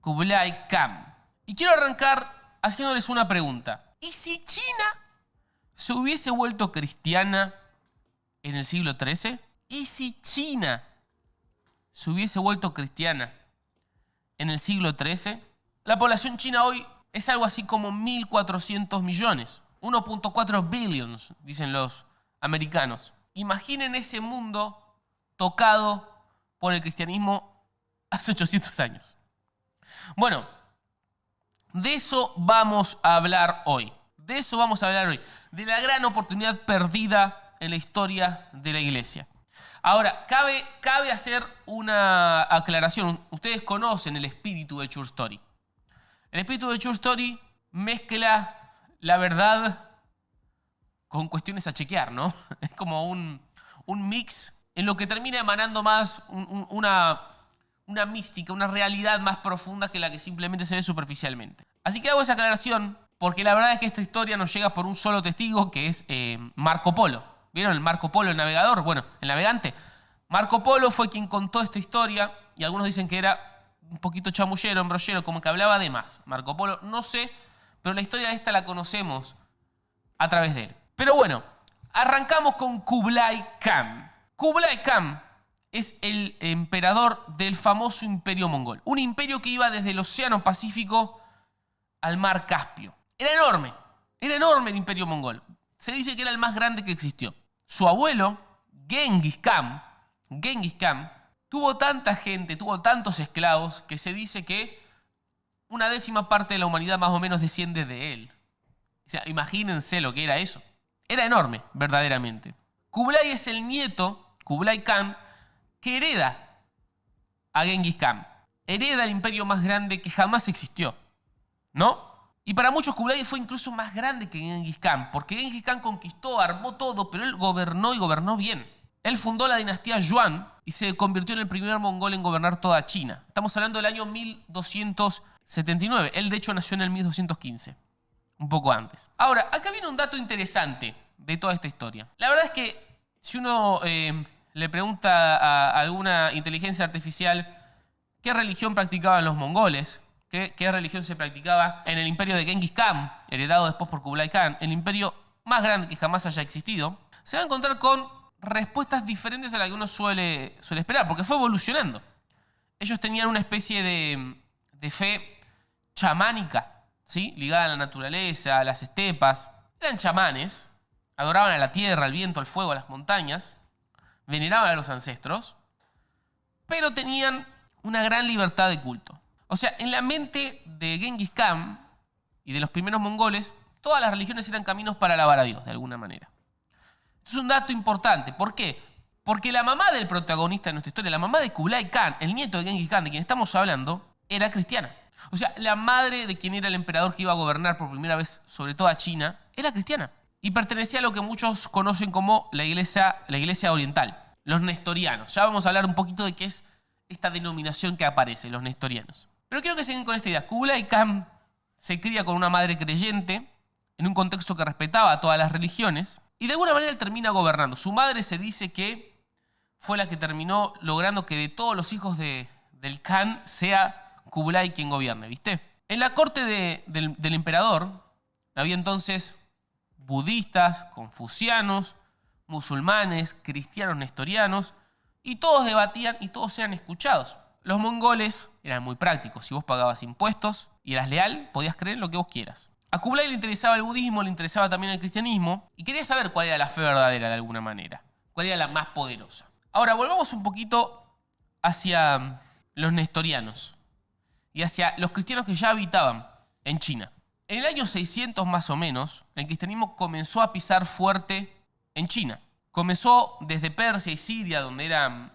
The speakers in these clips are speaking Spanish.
Kublai Khan. Y quiero arrancar haciéndoles una pregunta. ¿Y si China se hubiese vuelto cristiana en el siglo XIII? ¿Y si China se hubiese vuelto cristiana en el siglo XIII? La población china hoy es algo así como 1.400 millones. 1.4 billions, dicen los americanos. Imaginen ese mundo tocado por el cristianismo hace 800 años. Bueno, de eso vamos a hablar hoy. De eso vamos a hablar hoy. De la gran oportunidad perdida en la historia de la iglesia. Ahora, cabe hacer una aclaración. Ustedes conocen el espíritu de True Story. El espíritu de True Story mezcla la verdad con cuestiones a chequear, ¿no? Es como un mix en lo que termina emanando más una mística, una realidad más profunda que la que simplemente se ve superficialmente. Así que hago esa aclaración porque la verdad es que esta historia nos llega por un solo testigo, que es Marco Polo. ¿Vieron el Marco Polo, el navegador? Bueno, el navegante. Marco Polo fue quien contó esta historia y algunos dicen que era un poquito chamullero, embrollero, como que hablaba de más. Marco Polo, no sé, pero la historia de esta la conocemos a través de él. Pero bueno, arrancamos con Kublai Khan. Kublai Khan es el emperador del famoso imperio mongol. Un imperio que iba desde el Océano Pacífico al Mar Caspio. Era enorme el imperio mongol. Se dice que era el más grande que existió. Su abuelo, Genghis Khan, tuvo tanta gente, tuvo tantos esclavos, que se dice que una décima parte de la humanidad más o menos desciende de él. O sea, imagínense lo que era eso. Era enorme, verdaderamente. Kublai es el nieto, Kublai Khan, que hereda a Genghis Khan. Hereda el imperio más grande que jamás existió, ¿no? Y para muchos Kublai fue incluso más grande que Genghis Khan, porque Genghis Khan conquistó, armó todo, pero él gobernó y gobernó bien. Él fundó la dinastía Yuan y se convirtió en el primer mongol en gobernar toda China. Estamos hablando del año 1279. Él, de hecho, nació en el 1215, un poco antes. Ahora, acá viene un dato interesante de toda esta historia. La verdad es que si uno le pregunta a alguna inteligencia artificial qué religión practicaban los mongoles, qué religión se practicaba en el imperio de Genghis Khan, heredado después por Kublai Khan, el imperio más grande que jamás haya existido, se va a encontrar con respuestas diferentes a las que uno suele esperar, porque fue evolucionando. Ellos tenían una especie de fe chamánica, ¿sí? Ligada a la naturaleza, a las estepas. Eran chamanes, adoraban a la tierra, al viento, al fuego, a las montañas, veneraban a los ancestros, pero tenían una gran libertad de culto. O sea, en la mente de Genghis Khan y de los primeros mongoles, todas las religiones eran caminos para alabar a Dios, de alguna manera. Esto es un dato importante. ¿Por qué? Porque la mamá del protagonista de nuestra historia, la mamá de Kublai Khan, el nieto de Genghis Khan, de quien estamos hablando, era cristiana. O sea, la madre de quien era el emperador que iba a gobernar por primera vez sobre toda China, era cristiana. Y pertenecía a lo que muchos conocen como la iglesia oriental, los nestorianos. Ya vamos a hablar un poquito de qué es esta denominación que aparece, los nestorianos. Pero quiero que se den con esta idea. Kublai Khan se cría con una madre creyente, en un contexto que respetaba a todas las religiones, y de alguna manera él termina gobernando. Su madre se dice que fue la que terminó logrando que de todos los hijos del Khan sea Kublai quien gobierne, ¿viste? En la corte del emperador había entonces budistas, confucianos, musulmanes, cristianos nestorianos, y todos debatían y todos eran escuchados. Los mongoles eran muy prácticos. Si vos pagabas impuestos y eras leal, podías creer lo que vos quieras. A Kublai le interesaba el budismo, le interesaba también el cristianismo, y quería saber cuál era la fe verdadera de alguna manera, cuál era la más poderosa. Ahora, volvamos un poquito hacia los nestorianos y hacia los cristianos que ya habitaban en China. En el año 600 más o menos, el cristianismo comenzó a pisar fuerte en China. Comenzó desde Persia y Siria, donde era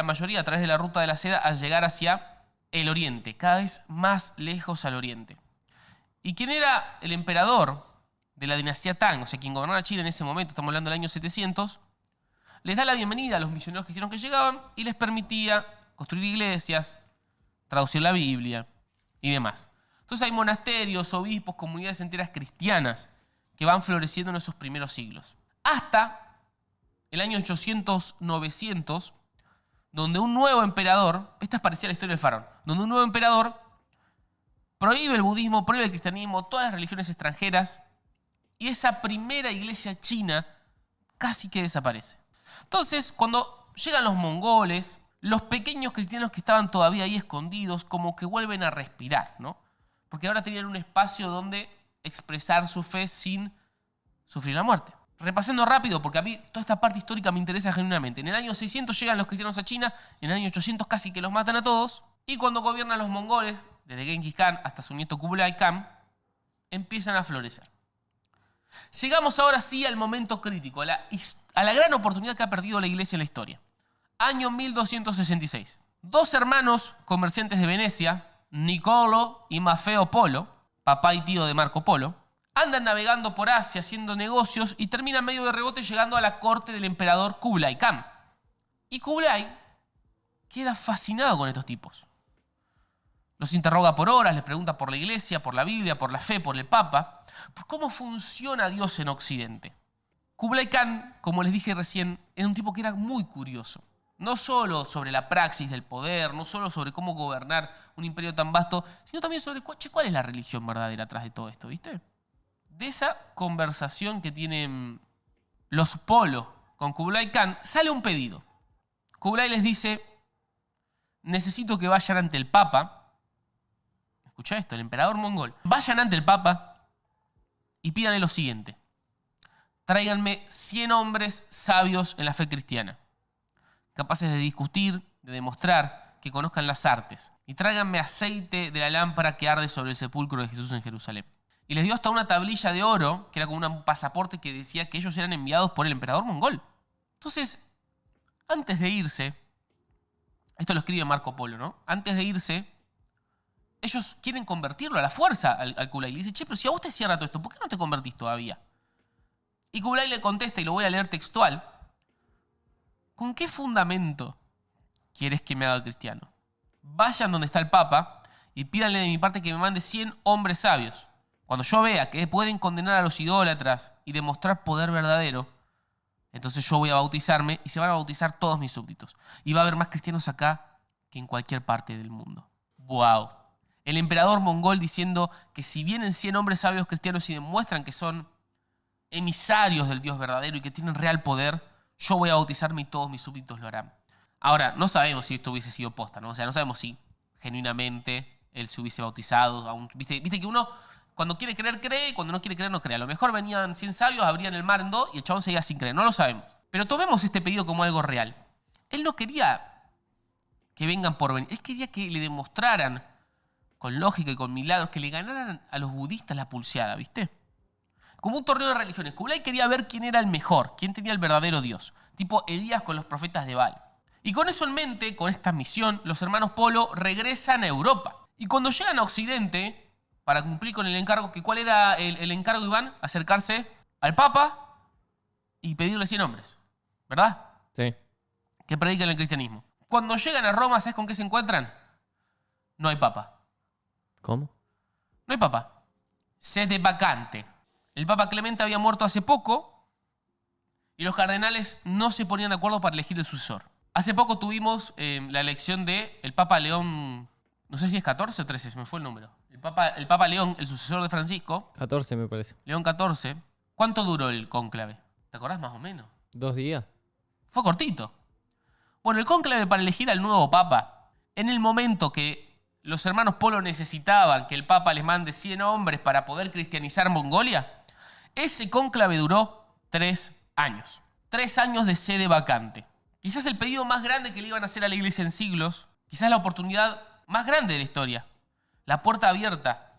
mayoría, a través de la ruta de la seda, a llegar hacia el oriente, cada vez más lejos al oriente. Y quien era el emperador de la dinastía Tang, o sea, quien gobernaba China en ese momento, estamos hablando del año 700, les da la bienvenida a los misioneros cristianos que llegaban y les permitía construir iglesias, traducir la Biblia y demás. Entonces hay monasterios, obispos, comunidades enteras cristianas que van floreciendo en esos primeros siglos. Hasta el año 800-900, donde un nuevo emperador, esta es parecida a la historia del faraón, donde un nuevo emperador prohíbe el budismo, prohíbe el cristianismo, todas las religiones extranjeras, y esa primera iglesia china casi que desaparece. Entonces, cuando llegan los mongoles, los pequeños cristianos que estaban todavía ahí escondidos, como que vuelven a respirar, ¿no? Porque ahora tenían un espacio donde expresar su fe sin sufrir la muerte. Repasando rápido, porque a mí toda esta parte histórica me interesa genuinamente. En el año 600 llegan los cristianos a China, en el año 800 casi que los matan a todos, y cuando gobiernan los mongoles, desde Genghis Khan hasta su nieto Kublai Khan, empiezan a florecer. Llegamos ahora sí al momento crítico, a la gran oportunidad que ha perdido la iglesia en la historia. Año 1266. Dos hermanos comerciantes de Venecia, Niccolo y Maffeo Polo, papá y tío de Marco Polo, andan navegando por Asia haciendo negocios y terminan medio de rebote llegando a la corte del emperador Kublai Khan. Y Kublai queda fascinado con estos tipos. Los interroga por horas, les pregunta por la iglesia, por la Biblia, por la fe, por el Papa, por cómo funciona Dios en Occidente. Kublai Khan, como les dije recién, era un tipo que era muy curioso. No solo sobre la praxis del poder, no solo sobre cómo gobernar un imperio tan vasto, sino también sobre cuál es la religión verdadera atrás de todo esto, ¿viste? De esa conversación que tienen los Polo con Kublai Khan, sale un pedido. Kublai les dice, necesito que vayan ante el Papa. Escucha esto, el emperador mongol. Vayan ante el Papa y pídanle lo siguiente. Tráiganme 100 hombres sabios en la fe cristiana, capaces de discutir, de demostrar, que conozcan las artes. Y tráiganme aceite de la lámpara que arde sobre el sepulcro de Jesús en Jerusalén. Y les dio hasta una tablilla de oro, que era como un pasaporte que decía que ellos eran enviados por el emperador mongol. Entonces, antes de irse, esto lo escribe Marco Polo, ¿no? Antes de irse, ellos quieren convertirlo a la fuerza al Kublai. Le dice, che, pero si a vos te cierra todo esto, ¿por qué no te convertís todavía? Y Kublai le contesta, y lo voy a leer textual, ¿con qué fundamento quieres que me haga cristiano? Vayan donde está el Papa y pídanle de mi parte que me mande 100 hombres sabios. Cuando yo vea que pueden condenar a los idólatras y demostrar poder verdadero, entonces yo voy a bautizarme y se van a bautizar todos mis súbditos. Y va a haber más cristianos acá que en cualquier parte del mundo. ¡Wow! El emperador mongol diciendo que si vienen 100 hombres sabios cristianos y demuestran que son emisarios del Dios verdadero y que tienen real poder, yo voy a bautizarme y todos mis súbditos lo harán. Ahora, no sabemos si esto hubiese sido posta, ¿no? O sea, no sabemos si genuinamente él se hubiese bautizado. ¿Viste que uno cuando quiere creer, cree, y cuando no quiere creer, no cree. A lo mejor venían 100 sabios, abrían el mar en dos y el chabón seguía sin creer. No lo sabemos. Pero tomemos este pedido como algo real. Él no quería que vengan por venir. Él quería que le demostraran, con lógica y con milagros, que le ganaran a los budistas la pulseada, ¿viste? Como un torneo de religiones. Kublai quería ver quién era el mejor, quién tenía el verdadero Dios. Tipo Elías con los profetas de Baal. Y con eso en mente, con esta misión, los hermanos Polo regresan a Europa. Y cuando llegan a Occidente, para cumplir con el encargo, que ¿cuál era el encargo, Iván? Acercarse al Papa y pedirle 100 hombres, ¿verdad? Sí. Que prediquen el cristianismo. Cuando llegan a Roma, ¿sabes con qué se encuentran? No hay Papa. ¿Cómo? No hay Papa. Sede vacante. El Papa Clemente había muerto hace poco y los cardenales no se ponían de acuerdo para elegir el sucesor. Hace poco tuvimos la elección del Papa León, no sé si es 14 o 13, se me fue el número. El Papa León, el sucesor de Francisco. 14 me parece. León 14. ¿Cuánto duró el cónclave? ¿Te acordás más o menos? 2 días. Fue cortito. Bueno, el cónclave para elegir al nuevo Papa, en el momento que los hermanos Polo necesitaban que el Papa les mande 100 hombres para poder cristianizar Mongolia, ese cónclave duró 3 años. 3 años de sede vacante. Quizás el pedido más grande que le iban a hacer a la iglesia en siglos, quizás la oportunidad más grande de la historia, la puerta abierta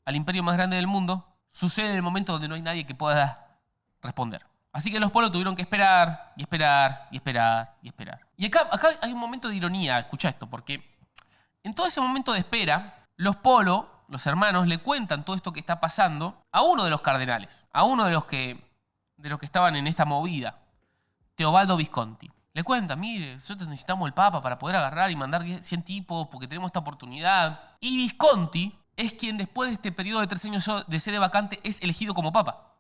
al imperio más grande del mundo, sucede en el momento donde no hay nadie que pueda responder. Así que los Polo tuvieron que esperar, y esperar, y esperar, y esperar. Y acá hay un momento de ironía, escucha esto, porque en todo ese momento de espera, los Polo, los hermanos, le cuentan todo esto que está pasando a uno de los cardenales, a uno de los que estaban en esta movida, Teobaldo Visconti. Le cuentan, mire, nosotros necesitamos el Papa para poder agarrar y mandar 100 tipos porque tenemos esta oportunidad. Y Visconti es quien después de este periodo de 3 años de sede vacante es elegido como Papa.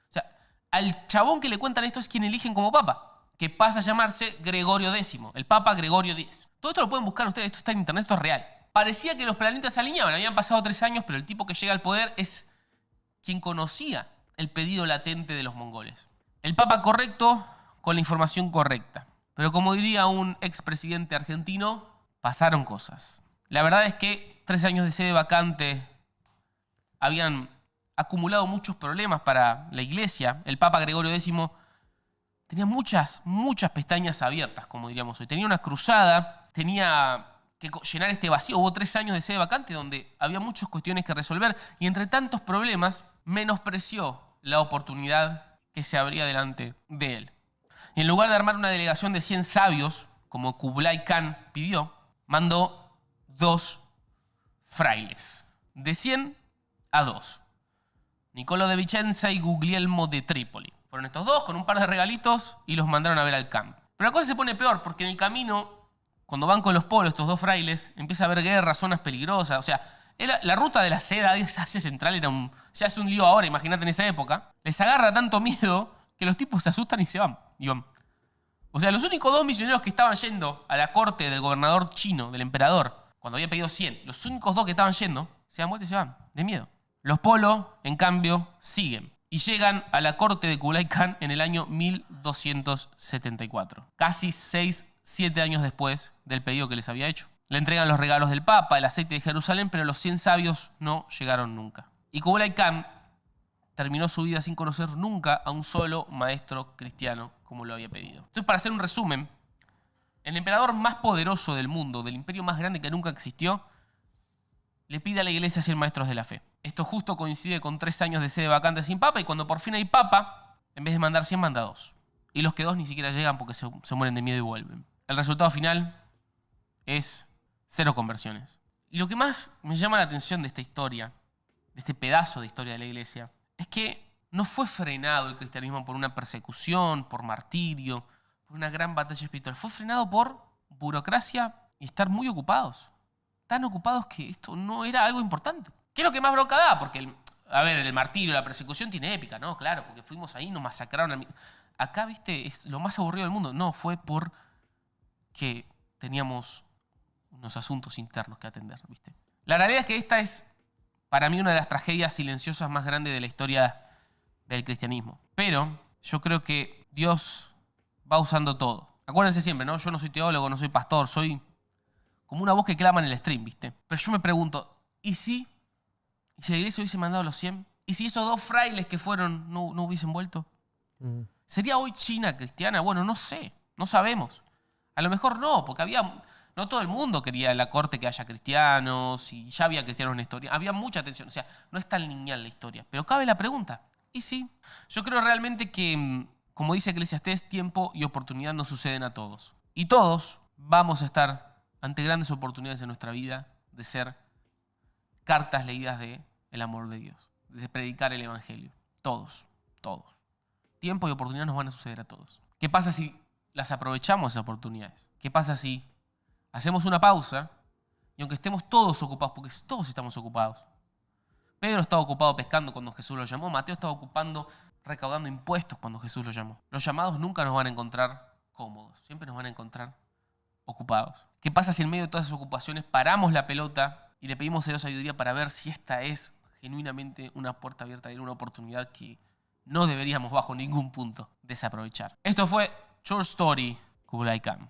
O sea, al chabón que le cuentan esto es quien eligen como Papa. que pasa a llamarse Gregorio X, el Papa Gregorio X. Todo esto lo pueden buscar ustedes, esto está en internet, esto es real. Parecía que los planetas se alineaban, habían pasado 3 años, pero el tipo que llega al poder es quien conocía el pedido latente de los mongoles. El Papa correcto con la información correcta. Pero como diría un expresidente argentino, pasaron cosas. La verdad es que 3 años de sede vacante habían acumulado muchos problemas para la iglesia. El Papa Gregorio X tenía muchas pestañas abiertas, como diríamos hoy. Tenía una cruzada, tenía que llenar este vacío. Hubo 3 años de sede vacante donde había muchas cuestiones que resolver y entre tantos problemas menospreció la oportunidad que se abría delante de él. Y en lugar de armar una delegación de 100 sabios, como Kublai Khan pidió, mandó 2 frailes. De 100 a 2. Nicolò de Vicenza y Guglielmo de Trípoli. Fueron estos 2 con un par de regalitos y los mandaron a ver al campo. Pero la cosa se pone peor porque en el camino, cuando van con los polos, estos 2 frailes, empieza a haber guerra, zonas peligrosas. O sea, la ruta de la seda hacia Asia Central era se hace un lío ahora, imagínate en esa época. Les agarra tanto miedo que los tipos se asustan y se van. O sea, los únicos 2 misioneros que estaban yendo a la corte del gobernador chino, del emperador, cuando había pedido 100, los únicos 2 que estaban yendo, se dan vuelta y se van, de miedo. Los polos, en cambio, siguen y llegan a la corte de Kublai Khan en el año 1274. Casi 7 años después del pedido que les había hecho. Le entregan los regalos del Papa, el aceite de Jerusalén, pero los 100 sabios no llegaron nunca. Y Kublai Khan terminó su vida sin conocer nunca a un solo maestro cristiano como lo había pedido. Entonces, para hacer un resumen, el emperador más poderoso del mundo, del imperio más grande que nunca existió, le pide a la iglesia 100 maestros de la fe. Esto justo coincide con 3 años de sede vacante sin papa y cuando por fin hay papa, en vez de mandar 100, manda 2. Y los que 2 ni siquiera llegan porque se mueren de miedo y vuelven. El resultado final es 0 conversiones. Y lo que más me llama la atención de esta historia, de este pedazo de historia de la iglesia, es que no fue frenado el cristianismo por una persecución, por martirio, por una gran batalla espiritual. Fue frenado por burocracia y estar muy ocupados. Tan ocupados que esto no era algo importante. ¿Qué es lo que más bronca da? Porque, el martirio, la persecución tiene épica, ¿no? Claro, porque fuimos ahí, nos masacraron. Acá, ¿viste? Es lo más aburrido del mundo. No, fue por que teníamos unos asuntos internos que atender, ¿viste? La realidad es que esta es, para mí, una de las tragedias silenciosas más grandes de la historia del cristianismo. Pero yo creo que Dios va usando todo. Acuérdense siempre, ¿no? Yo no soy teólogo, no soy pastor, soy como una voz que clama en el stream, ¿viste? Pero yo me pregunto, ¿y si la iglesia hubiese mandado los 100? ¿Y si esos 2 frailes que fueron no hubiesen vuelto? ¿Sería hoy China cristiana? Bueno, no sé, no sabemos. A lo mejor no, porque no todo el mundo quería en la corte que haya cristianos y ya había cristianos en la historia. Había mucha tensión, o sea, no es tan lineal la historia. Pero cabe la pregunta, ¿y sí? Yo creo realmente que, como dice Eclesiastés, tiempo y oportunidad no suceden a todos. Y todos vamos a estar ante grandes oportunidades en nuestra vida de ser cartas leídas del amor de Dios, de predicar el evangelio. Todos. Tiempo y oportunidad nos van a suceder a todos. ¿Qué pasa si las aprovechamos esas oportunidades? ¿Qué pasa si hacemos una pausa y aunque estemos todos ocupados, porque todos estamos ocupados? Pedro estaba ocupado pescando cuando Jesús lo llamó. Mateo estaba recaudando impuestos cuando Jesús lo llamó. Los llamados nunca nos van a encontrar cómodos. Siempre nos van a encontrar ocupados. ¿Qué pasa si en medio de todas esas ocupaciones paramos la pelota y le pedimos a Dios sabiduría para ver si esta es genuinamente una puerta abierta y una oportunidad que no deberíamos bajo ningún punto desaprovechar? Esto fue Short Story Kublai Khan.